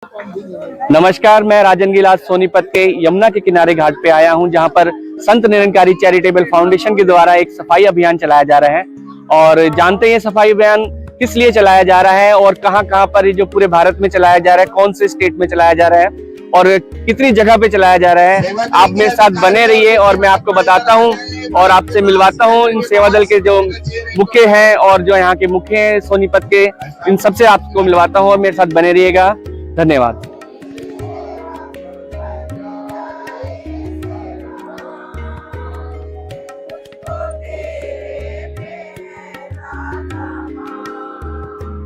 नमस्कार, मैं राजन गिल आज सोनीपत के यमुना के किनारे घाट पे आया हूं, जहां पर संत निरंकारी चैरिटेबल फाउंडेशन के द्वारा एक सफाई अभियान चलाया जा रहा है। और जानते हैं सफाई अभियान किस लिए चलाया जा रहा है और कहां-कहां पर ये जो पूरे भारत में चलाया जा रहा है, कौन से स्टेट में चलाया जा रहा है और कितनी जगह पे चलाया जा रहा है। आप मेरे साथ बने रहिए और मैं आपको बताता हूँ और आपसे मिलवाता हूँ इन सेवा दल के जो मुख्य हैं और जो यहाँ के मुख्य हैं सोनीपत के, इन सबसे आपको मिलवाता हूँ और मेरे साथ बने रहिएगा। धन्यवाद।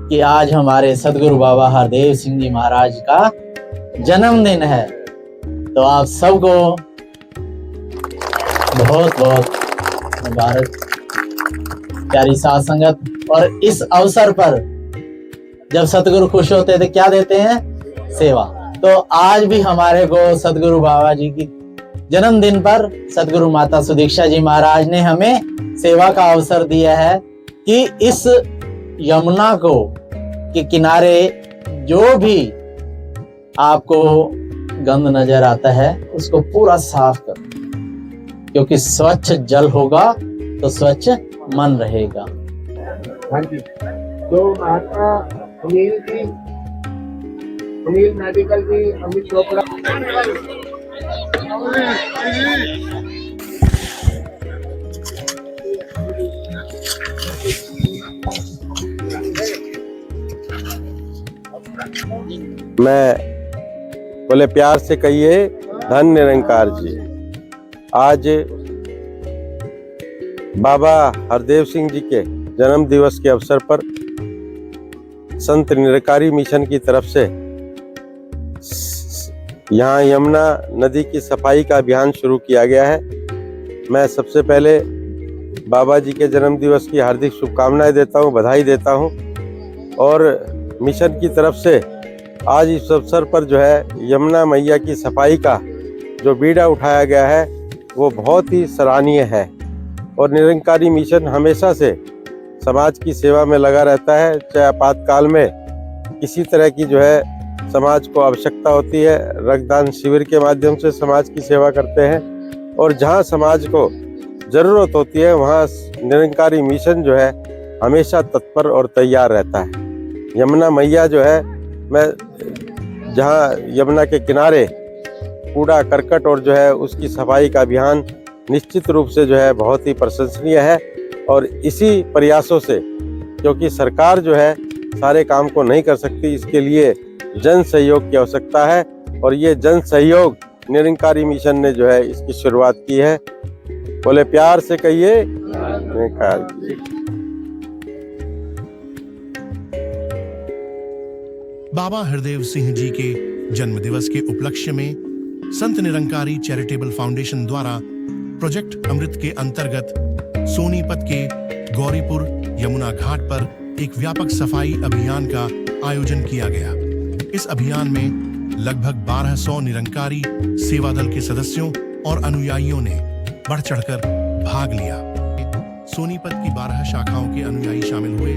कि आज हमारे सदगुरु बाबा हरदेव सिंह जी महाराज का जन्मदिन है, तो आप सबको बहुत बहुत मुबारक। प्यारी साध संगत, और इस अवसर पर जब सतगुरु खुश होते थे क्या देते हैं? सेवा। तो आज भी हमारे को सदगुरु बाबा जी की जन्मदिन पर सदगुरु माता सुदीक्षा जी महाराज ने हमें सेवा का अवसर दिया है कि इस यमुना को के किनारे जो भी आपको गंद नजर आता है उसको पूरा साफ कर, क्योंकि स्वच्छ जल होगा तो स्वच्छ मन रहेगा। हाँ जी, तो महात्मा सुनील मेडिकल जी, अमित चोपड़ा। मैं बोले प्यार से कहिए धन निरंकार जी। आज बाबा हरदेव सिंह जी के जन्म दिवस के अवसर पर संत निरंकारी मिशन की तरफ से यहाँ यमुना नदी की सफाई का अभियान शुरू किया गया है। मैं सबसे पहले बाबा जी के जन्म दिवस की हार्दिक शुभकामनाएं देता हूँ, बधाई देता हूँ। और मिशन की तरफ से आज इस अवसर पर जो है यमुना मैया की सफाई का जो बीड़ा उठाया गया है वो बहुत ही सराहनीय है। और निरंकारी मिशन हमेशा से समाज की सेवा में लगा रहता है, चाहे आपातकाल में किसी तरह की जो है समाज को आवश्यकता होती है, रक्तदान शिविर के माध्यम से समाज की सेवा करते हैं। और जहां समाज को ज़रूरत होती है वहां निरंकारी मिशन जो है हमेशा तत्पर और तैयार रहता है। यमुना मैया जो है, मैं जहां यमुना के किनारे कूड़ा करकट और जो है उसकी सफाई का अभियान निश्चित रूप से जो है बहुत ही प्रशंसनीय है। और इसी प्रयासों से, क्योंकि सरकार जो है सारे काम को नहीं कर सकती, इसके लिए जन सहयोग की आवश्यकता है। और ये जन सहयोग निरंकारी मिशन ने जो है इसकी शुरुआत की है। बोले प्यार से कहिए निरंकार जी। बाबा हरदेव सिंह जी के जन्म दिवस के उपलक्ष्य में संत निरंकारी चैरिटेबल फाउंडेशन द्वारा प्रोजेक्ट अमृत के अंतर्गत सोनीपत के गौरीपुर यमुना घाट पर एक व्यापक सफाई अभियान का आयोजन किया गया। इस अभियान में लगभग 1200 निरंकारी सेवा दल के सदस्यों और अनुयायियों ने बढ़ चढ़कर भाग लिया। सोनीपत की 12 शाखाओं के अनुयायी शामिल हुए,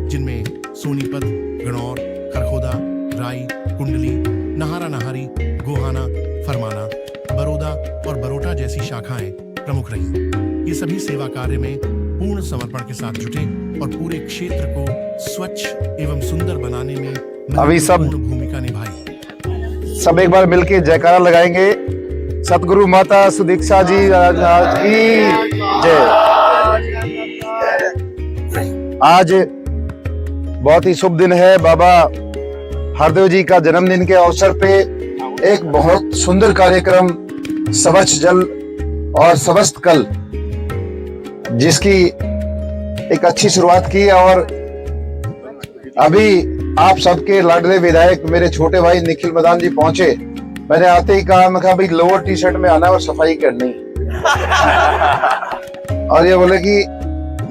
जिनमें सोनीपत, गणौर, खरखोदा, राई, कुंडली, नहारा नहारी, गोहाना, फरमाना, बरोदा और बरोटा जैसी शाखाएं प्रमुख रहीं। ये सभी सेवा कार्य में पूर्ण समर्पण के साथ जुटे और पूरे क्षेत्र को स्वच्छ एवं सुंदर बनाने में अभी सब भूमिका निभाई। सब एक बार मिलके जयकारा लगाएंगे। सतगुरु माता सुदीक्षा जी की जय। आज बहुत ही शुभ दिन है। बाबा हरदेव जी का जन्मदिन के अवसर पे एक बहुत सुंदर कार्यक्रम स्वच्छ जल और स्वस्थ कल, जिसकी एक अच्छी शुरुआत की। और अभी आप सबके लाडले विधायक मेरे छोटे भाई निखिल मदान जी पहुंचे। मैंने आते ही कहा, मैं कहा भाई लोअर टी शर्ट में आना और सफाई करनी। और ये बोले कि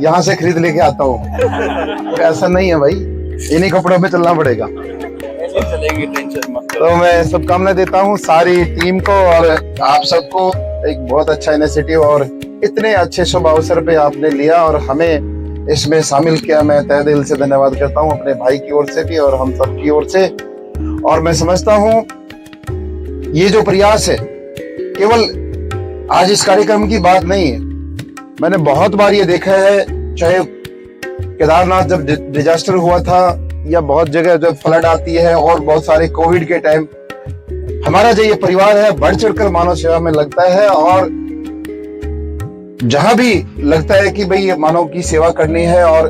यहाँ से खरीद लेके आता हूँ। ऐसा नहीं है भाई, इन्हीं कपड़ों में चलना पड़ेगा। तो मैं शुभकामनाएं देता हूँ सारी टीम को और आप सबको। एक बहुत अच्छा इनिशिएटिव और इतने अच्छे शुभ अवसर पे आपने लिया और हमें इसमें शामिल किया। मैं तहे दिल से धन्यवाद करता हूँ अपने भाई की ओर से भी और हम सब की ओर से। और मैं समझता हूं ये जो प्रयास है केवल आज इस कार्यक्रम की बात नहीं है। मैंने बहुत बार ये देखा है, चाहे केदारनाथ जब डिजास्टर हुआ था या बहुत जगह जब फ्लड आती है और बहुत सारे कोविड के टाइम, हमारा जो ये परिवार है बढ़ चढ़कर मानव सेवा में लगता है। और जहां भी लगता है कि भाई ये मानव की सेवा करनी है और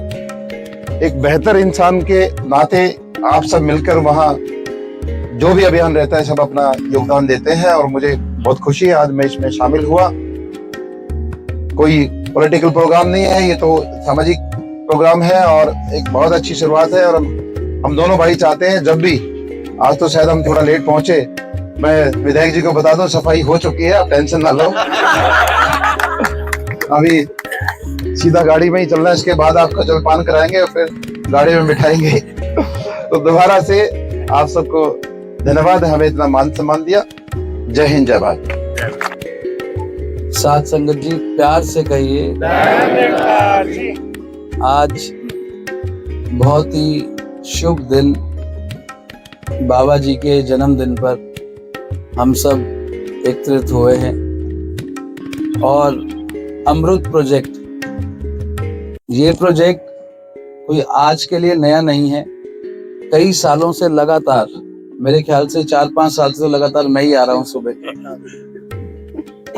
एक बेहतर इंसान के नाते आप सब मिलकर वहां जो भी अभियान रहता है सब अपना योगदान देते हैं। और मुझे बहुत खुशी है आज मैं इसमें शामिल हुआ। कोई पॉलिटिकल प्रोग्राम नहीं है, ये तो सामाजिक प्रोग्राम है और एक बहुत अच्छी शुरुआत है। और हम दोनों भाई चाहते हैं, जब भी, आज तो शायद हम थोड़ा लेट पहुंचे, मैं विधायक जी को बता दूं सफाई हो चुकी है, आप टेंशन ना लो। अभी सीधा गाड़ी में ही चलना है, इसके बाद आपका जलपान कराएंगे और फिर गाड़ी में बिठाएंगे। तो दोबारा से आप सबको धन्यवाद, हमें इतना मान सम्मान दिया। जय हिंद, जय भारत। साथ संगत जी प्यार से कहिए, आज बहुत ही शुभ दिन, बाबा जी के जन्मदिन पर हम सब एकत्रित हुए हैं। और अमृत प्रोजेक्ट, ये प्रोजेक्ट कोई आज के लिए नया नहीं है। कई सालों से लगातार, मेरे ख्याल से 4-5 साल से लगातार मैं ही आ रहा हूँ सुबह।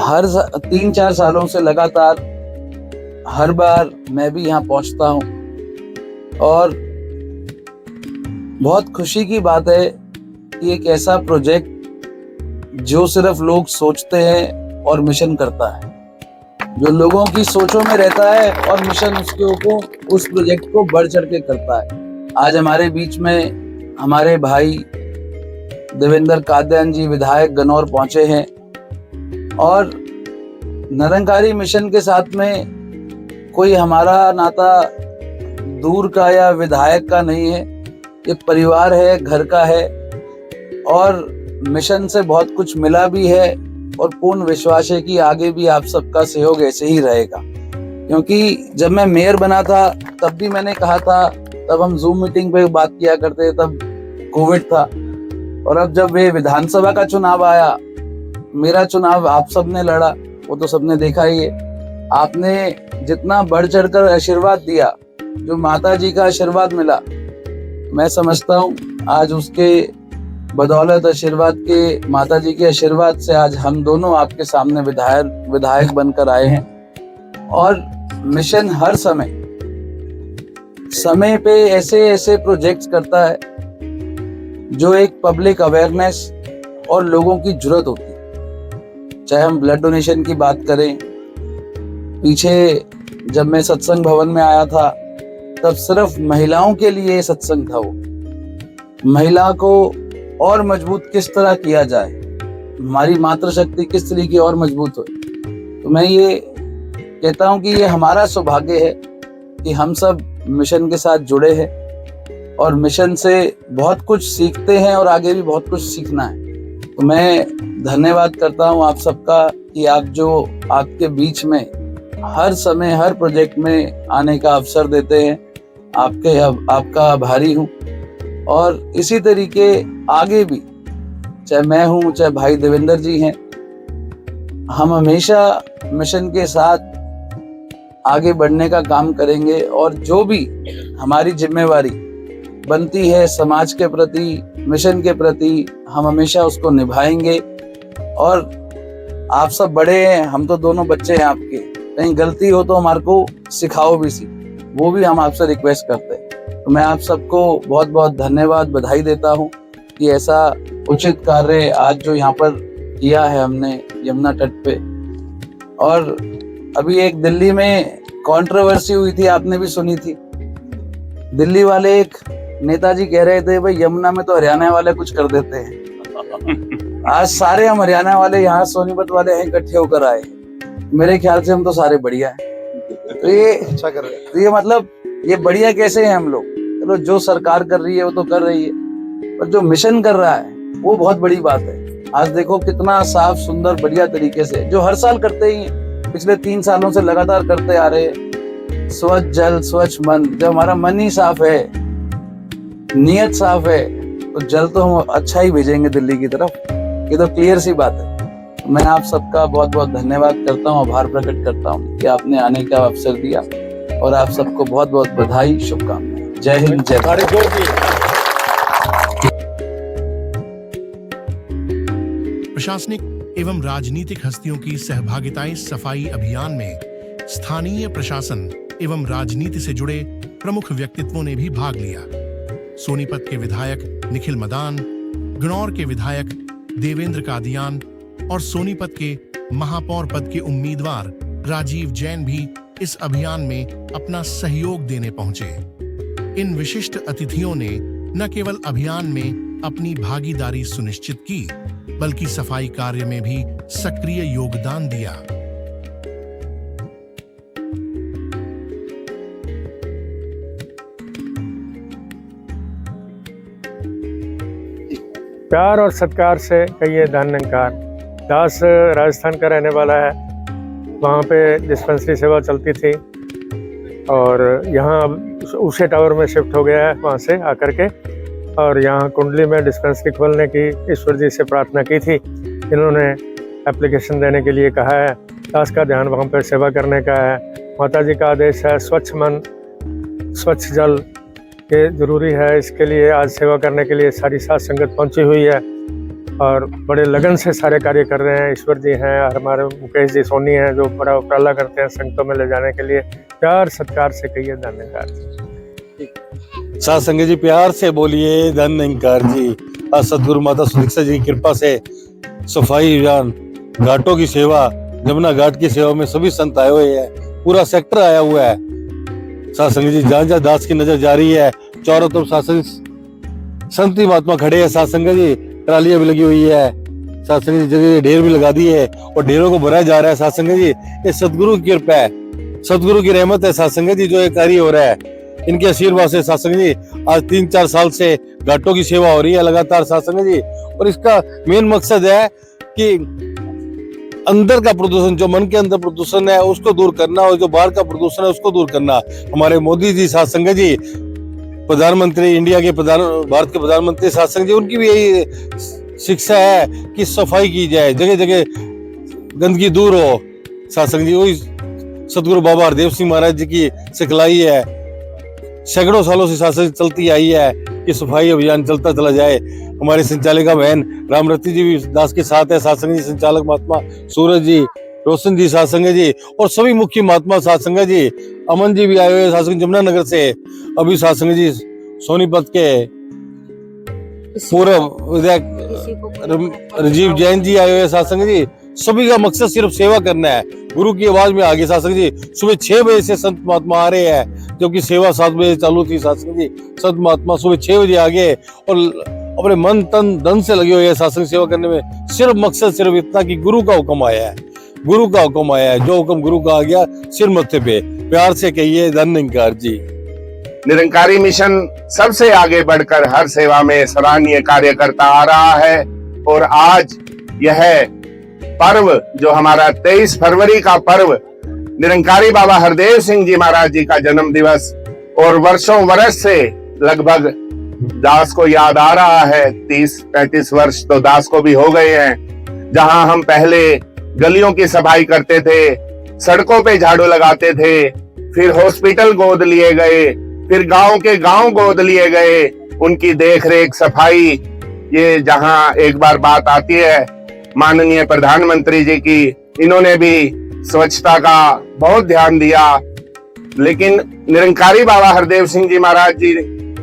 हर 3-4 सालों से लगातार हर बार मैं भी यहाँ पहुँचता हूँ। और बहुत खुशी की बात है कि एक ऐसा प्रोजेक्ट जो सिर्फ लोग सोचते हैं और मिशन करता है, जो लोगों की सोचों में रहता है और मिशन उसके ऊपर उस प्रोजेक्ट को बढ़ चढ़ के करता है। आज हमारे बीच में हमारे भाई देवेंद्र कादयान जी विधायक गनौर पहुंचे हैं। और निरंकारी मिशन के साथ में कोई हमारा नाता दूर का या विधायक का नहीं है, ये परिवार है, घर का है। और मिशन से बहुत कुछ मिला भी है और पूर्ण विश्वास है कि आगे भी आप सबका सहयोग ऐसे ही रहेगा। क्योंकि जब मैं मेयर बना था तब भी मैंने कहा था, तब हम जूम मीटिंग पे बात किया करते, तब कोविड था। और अब जब ये विधानसभा का चुनाव आया, मेरा चुनाव आप सब ने लड़ा, वो तो सबने देखा ही है। आपने जितना बढ़ चढ़कर आशीर्वाद दिया, जो माता जी का आशीर्वाद मिला, मैं समझता हूँ आज उसके बदौलत आशीर्वाद के, माता जी के आशीर्वाद से आज हम दोनों आपके सामने विधायक बनकर आए हैं। और मिशन हर समय पे ऐसे प्रोजेक्ट्स करता है जो एक पब्लिक अवेयरनेस और लोगों की जरूरत होती है। चाहे हम ब्लड डोनेशन की बात करें, पीछे जब मैं सत्संग भवन में आया था तब सिर्फ महिलाओं के लिए सत्संग था। वो महिला को और मजबूत किस तरह किया जाए, हमारी मातृशक्ति किस तरीके और मजबूत हो। तो मैं ये कहता हूँ कि ये हमारा सौभाग्य है कि हम सब मिशन के साथ जुड़े हैं और मिशन से बहुत कुछ सीखते हैं और आगे भी बहुत कुछ सीखना है। तो मैं धन्यवाद करता हूँ आप सबका कि आप जो आपके बीच में हर समय हर प्रोजेक्ट में आने का अवसर देते हैं, आपका आभारी हूँ। और इसी तरीके आगे भी, चाहे मैं हूँ चाहे भाई देवेंद्र जी हैं, हम हमेशा मिशन के साथ आगे बढ़ने का काम करेंगे। और जो भी हमारी जिम्मेवारी बनती है समाज के प्रति, मिशन के प्रति, हम हमेशा उसको निभाएंगे। और आप सब बड़े हैं, हम तो दोनों बच्चे हैं आपके, कहीं गलती हो तो हमारे को सिखाओ भी सी, वो भी हम आपसे रिक्वेस्ट करते हैं। तो मैं आप सबको बहुत बहुत धन्यवाद, बधाई देता हूँ कि ऐसा उचित कार्य आज जो यहाँ पर किया है हमने यमुना तट पे। और अभी एक दिल्ली में कंट्रोवर्सी हुई थी, आपने भी सुनी थी। दिल्ली वाले एक नेताजी कह रहे थे भाई यमुना में तो हरियाणा वाले कुछ कर देते हैं। आज सारे हम हरियाणा वाले यहाँ सोनीपत वाले हैं इकट्ठे होकर आए। मेरे ख्याल से हम तो सारे बढ़िया हैं। तो ये अच्छा कर रहे हैं। तो ये मतलब ये बढ़िया कैसे हैं हम लोग? चलो जो सरकार कर रही है वो तो कर रही है, पर जो मिशन कर रहा है वो बहुत बड़ी बात है। आज देखो कितना साफ सुंदर बढ़िया तरीके से, जो हर साल करते ही हैं, पिछले 3 सालों से लगातार करते आ रहे हैं। स्वच्छ जल स्वच्छ मन, जब हमारा मन ही साफ है, नियत साफ है, तो जल तो हम अच्छा ही भेजेंगे दिल्ली की तरफ, ये तो क्लियर सी बात है। मैं आप सबका बहुत बहुत धन्यवाद करता हूँ, आभार प्रकट करता हूँ कि आपने आने का अवसर दिया, और आप सबको बहुत बहुत बधाई, शुभकामनाएं। जय हिंद, जय भारत। प्रशासनिक एवं राजनीतिक हस्तियों की सहभागिता इस सफाई अभियान में स्थानीय प्रशासन एवं राजनीति से जुड़े प्रमुख व्यक्तित्वों ने भी भाग लिया। सोनीपत के विधायक निखिल मदान, गणौर के विधायक देवेंद्र कादियान और सोनीपत के महापौर पद के उम्मीदवार राजीव जैन भी इस अभियान में अपना सहयोग देने पहुंचे। इन विशिष्ट अतिथियों ने न केवल अभियान में अपनी भागीदारी सुनिश्चित की, बल्कि सफाई कार्य में भी सक्रिय योगदान दिया। प्यार और सत्कार से कहिए धन्यकार। दास राजस्थान का रहने वाला है, वहाँ पे डिस्पेंसरी सेवा चलती थी और यहाँ अब उसे टावर में शिफ्ट हो गया है वहाँ से आकर के, और यहाँ कुंडली में डिस्पेंसरी खोलने की ईश्वर जी से प्रार्थना की थी। इन्होंने एप्लीकेशन देने के लिए कहा है। दास का ध्यान वहाँ पर सेवा करने का है। माता जी का आदेश है स्वच्छ मन स्वच्छ जल, ये जरूरी है। इसके लिए आज सेवा करने के लिए सारी साध संगत पहुंची हुई है और बड़े लगन से सारे कार्य कर रहे हैं। ईश्वर जी हैं और हमारे मुकेश जी सोनी हैं जो बड़ा उपराला करते हैं संगतों में ले जाने के लिए। प्यार सत्कार से कहिए धन्यकार। साध संगत जी प्यार से बोलिए धन्यकार जी। आज सदगुरु माता सुदीक्षा जी की कृपा से सफाई अभियान, घाटों की सेवा, जमुना घाट की सेवा में सभी संत आए हुए हैं, पूरा सेक्टर आया हुआ है। साध संगत जी जहाँ जहाँ दास की नजर जा रही है, चारों तरफ संत महात्मा खड़े हैं। साध संगत जी ट्रालियां भी लगी हुई है, साध संगत जी जगह ढेर भी लगा दिए है और ढेरों को भराया जा रहा है। साध संगत जी ये सदगुरु की कृपा है, सदगुरु की रहमत है। साध संगत जी जो ये कार्य हो रहा है इनके आशीर्वाद से साध संगत जी आज 3-4 साल से घाटों की सेवा हो रही है लगातार साध संगत जी। और इसका मेन मकसद है कि अंदर का प्रदूषण, जो मन के अंदर प्रदूषण है उसको दूर करना और जो बाहर का प्रदूषण है उसको दूर करना। हमारे मोदी जी साध संगत जी, प्रधानमंत्री इंडिया के भारत के प्रधानमंत्री साध संगत जी, उनकी भी यही शिक्षा है कि सफाई की जाए, जगह जगह गंदगी दूर हो। साध संगत जी वही सदगुरु बाबा हरदेव सिंह महाराज जी की सिखलाई है, सैकड़ों सालों से शासन चलती आई है कि सफाई अभियान चलता चला जाए। हमारे संचालिका बहन रामरती जी भी दास के साथ है, साध संगत जी संचालक महात्मा सूरज जी, रोशन जी साध संगत जी और सभी मुख्य महात्मा साध संगत जी, अमन जी भी आए हुए साध संगत जमुनानगर से, अभी साध संगत जी सोनीपत के पूर्व विधायक राजीव जैन जी आए हुए साध संगत जी। सभी का मकसद सिर्फ सेवा करना है, गुरु की आवाज में आगे। साध संगत जी सुबह 6 बजे से संत महात्मा आ रहे हैं, जबकि सेवा 7 बजे चालू थी। साध संगत जी संत महात्मा सुबह 6 बजे आगे और अपने मन तन धन से लगे हुए हैं साध संगत सेवा करने में। सिर्फ मकसद सिर्फ इतना कि गुरु का हुक्म आया है, गुरु का हुक्म आया है, जो हुक्म गुरु का आ गया सिर मत्थे पे। प्यार से कहिए धन्यकार जी। निरंकारी मिशन सबसे आगे बढ़कर हर सेवा में सराहनीय कार्य करता आ रहा है और आज यह पर्व जो हमारा 23 फरवरी का पर्व निरंकारी बाबा हरदेव सिंह जी महाराज जी का जन्म दिवस और वर्षों वर्ष से लगभग दास को याद आ रहा है। 30-35 वर्ष तो दास को भी हो गए हैं। जहां हम पहले गलियों की सफाई करते थे, सड़कों पे झाड़ू लगाते थे, फिर हॉस्पिटल गोद लिए गए, फिर गांव के गांव गोद लिए गए, उनकी देखरेख सफाई। ये जहां एक बार बात आती है माननीय प्रधानमंत्री जी की, इन्होंने भी स्वच्छता का बहुत ध्यान दिया, लेकिन निरंकारी बाबा हरदेव सिंह जी महाराज जी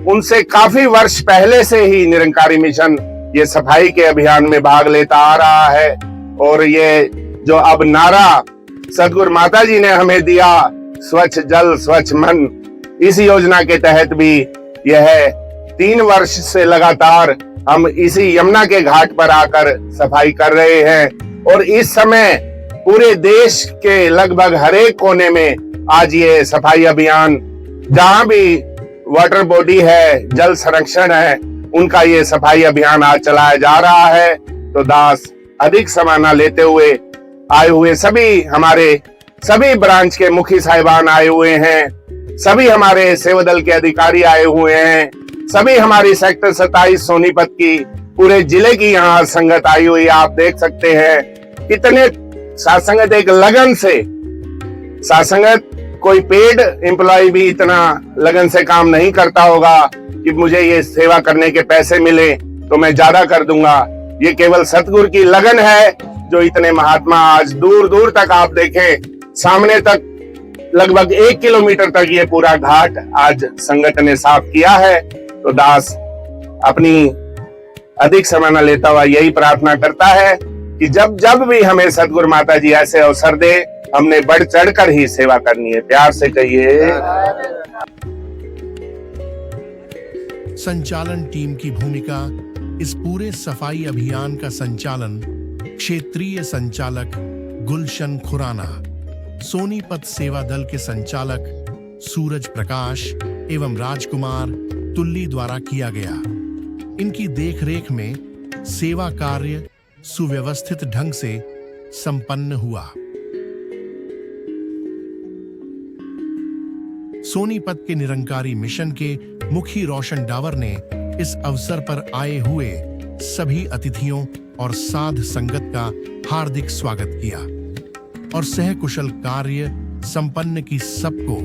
उनसे काफी वर्ष पहले से ही निरंकारी मिशन ये सफाई के अभियान में भाग लेता आ रहा है। और ये जो अब नारा सदगुरु माता जी ने हमें दिया, स्वच्छ जल स्वच्छ मन, इस योजना के तहत भी यह 3 वर्ष से लगातार हम इसी यमुना के घाट पर आकर सफाई कर रहे हैं। और इस समय पूरे देश के लगभग हर एक कोने में आज ये सफाई अभियान, जहां भी वाटर बॉडी है, जल संरक्षण है, उनका ये सफाई अभियान आज चलाया जा रहा है। तो दास अधिक समय न लेते हुए आए हुए सभी ब्रांच के मुखी साहिबान आए हुए हैं, सभी हमारे सेवादल के अधिकारी आए हुए हैं, सभी हमारी सेक्टर 27 सोनीपत की पूरे जिले की यहाँ संगत आई हुई है। आप देख सकते हैं कितने साथ संगत एक लगन से, साथ संगत कोई पेड एम्प्लॉय भी इतना लगन से काम नहीं करता होगा कि मुझे ये सेवा करने के पैसे मिले तो मैं ज्यादा कर दूंगा। ये केवल सतगुरु की लगन है जो इतने महात्मा आज दूर दूर तक आप देखें, सामने तक लगभग 1 किलोमीटर तक ये पूरा घाट आज संगत ने साफ किया है। तो दास अपनी अधिक समय न लेता हुआ यही प्रार्थना करता है कि जब जब भी हमें सतगुरु माता जी ऐसे अवसर दे, हमने बढ़ चढ़ कर ही सेवा करनी है। प्यार से कहिए। संचालन टीम की भूमिका इस पूरे सफाई अभियान का संचालन क्षेत्रीय संचालक गुलशन खुराना, सोनीपत सेवा दल के संचालक सूरज प्रकाश एवं राजकुमार तुल्ली द्वारा किया गया। इनकी देखरेख में सेवा कार्य सुव्यवस्थित ढंग से संपन्न हुआ। सोनीपत के निरंकारी मिशन के मुखी रोशन डावर ने इस अवसर पर आए हुए सभी अतिथियों और साध संगत का हार्दिक स्वागत किया और सहकुशल कार्य संपन्न की सबको